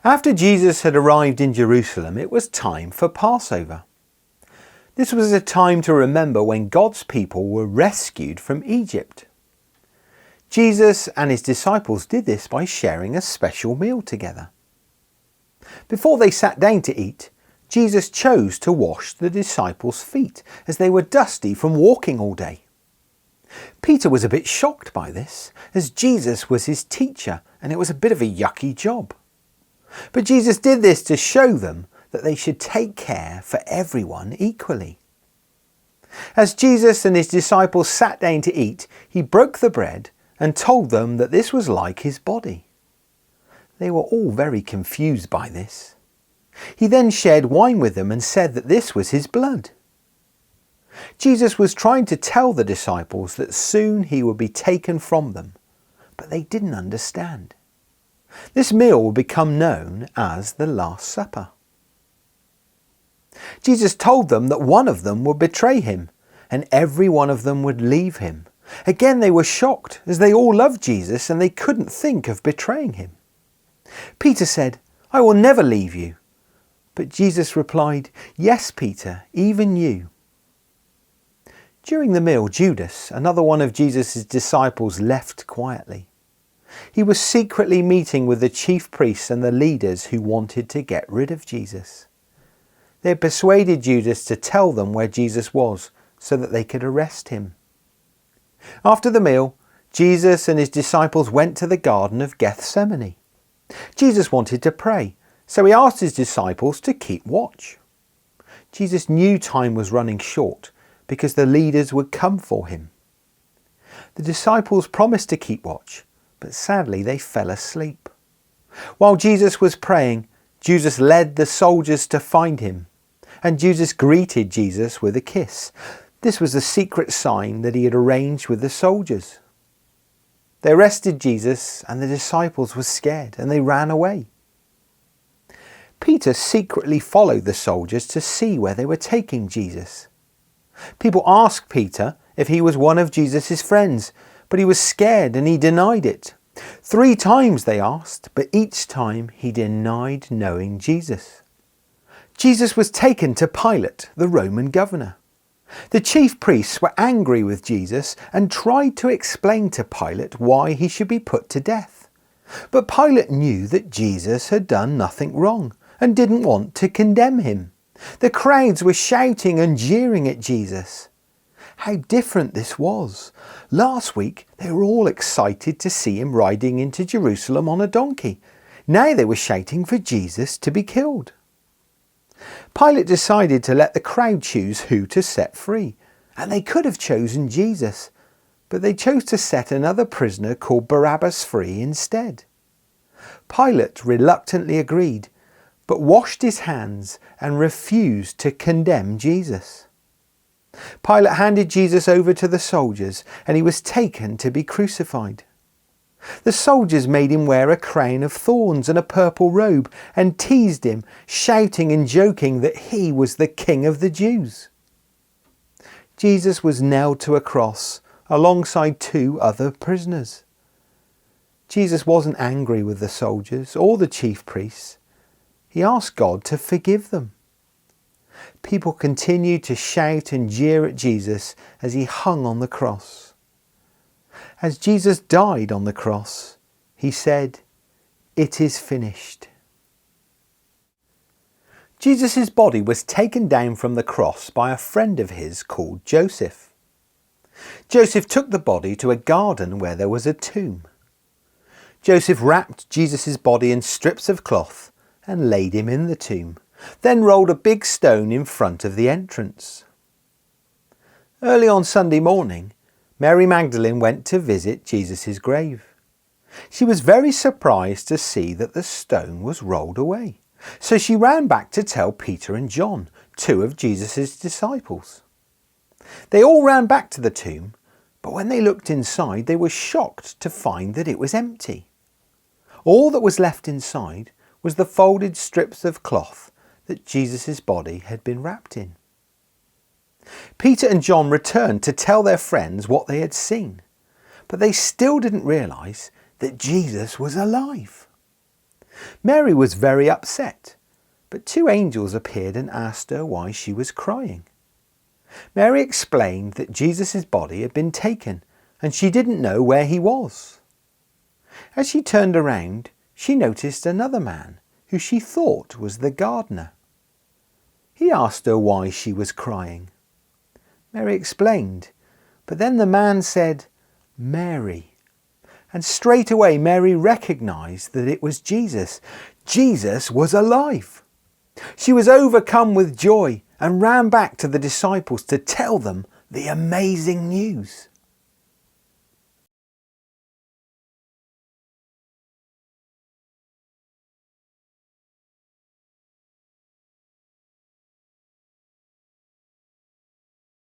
After Jesus had arrived in Jerusalem, it was time for Passover. This was a time to remember when God's people were rescued from Egypt. Jesus and his disciples did this by sharing a special meal together. Before they sat down to eat, Jesus chose to wash the disciples' feet as they were dusty from walking all day. Peter was a bit shocked by this, as Jesus was his teacher and it was a bit of a yucky job. But Jesus did this to show them that they should take care for everyone equally. As Jesus and his disciples sat down to eat, he broke the bread and told them that this was like his body. They were all very confused by this. He then shared wine with them and said that this was his blood. Jesus was trying to tell the disciples that soon he would be taken from them, but they didn't understand. This meal would become known as the Last Supper. Jesus told them that one of them would betray him, and every one of them would leave him. Again they were shocked, as they all loved Jesus and they couldn't think of betraying him. Peter said, "I will never leave you." But Jesus replied, "Yes, Peter, even you." During the meal, Judas, another one of Jesus' disciples, left quietly. He was secretly meeting with the chief priests and the leaders who wanted to get rid of Jesus. They had persuaded Judas to tell them where Jesus was so that they could arrest him. After the meal, Jesus and his disciples went to the Garden of Gethsemane. Jesus wanted to pray, so he asked his disciples to keep watch. Jesus knew time was running short because the leaders would come for him. The disciples promised to keep watch, but sadly they fell asleep. While Jesus was praying, Judas led the soldiers to find him, and Judas greeted Jesus with a kiss. This was a secret sign that he had arranged with the soldiers. They arrested Jesus and the disciples were scared and they ran away. Peter secretly followed the soldiers to see where they were taking Jesus. People asked Peter if he was one of Jesus' friends, but he was scared and he denied it. 3 times they asked, but each time he denied knowing Jesus. Jesus was taken to Pilate, the Roman governor. The chief priests were angry with Jesus and tried to explain to Pilate why he should be put to death. But Pilate knew that Jesus had done nothing wrong and didn't want to condemn him. The crowds were shouting and jeering at Jesus. How different this was. Last week they were all excited to see him riding into Jerusalem on a donkey. Now they were shouting for Jesus to be killed. Pilate decided to let the crowd choose who to set free, and they could have chosen Jesus, but they chose to set another prisoner called Barabbas free instead. Pilate reluctantly agreed, but washed his hands and refused to condemn Jesus. Pilate handed Jesus over to the soldiers, and he was taken to be crucified. The soldiers made him wear a crown of thorns and a purple robe and teased him, shouting and joking that he was the King of the Jews. Jesus was nailed to a cross alongside 2 other prisoners. Jesus wasn't angry with the soldiers or the chief priests. He asked God to forgive them. People continued to shout and jeer at Jesus as he hung on the cross. As Jesus died on the cross, he said, "It is finished." Jesus' body was taken down from the cross by a friend of his called Joseph. Joseph took the body to a garden where there was a tomb. Joseph wrapped Jesus' body in strips of cloth and laid him in the tomb, then rolled a big stone in front of the entrance. Early on Sunday morning, Mary Magdalene went to visit Jesus' grave. She was very surprised to see that the stone was rolled away, so she ran back to tell Peter and John, 2 of Jesus' disciples. They all ran back to the tomb, but when they looked inside, they were shocked to find that it was empty. All that was left inside was the folded strips of cloth that Jesus' body had been wrapped in. Peter and John returned to tell their friends what they had seen, but they still didn't realise that Jesus was alive. Mary was very upset, but two angels appeared and asked her why she was crying. Mary explained that Jesus' body had been taken and she didn't know where he was. As she turned around, she noticed another man who she thought was the gardener. He asked her why she was crying. Mary explained, but then the man said, "Mary." And straight away Mary recognized that it was Jesus. Jesus was alive. She was overcome with joy and ran back to the disciples to tell them the amazing news.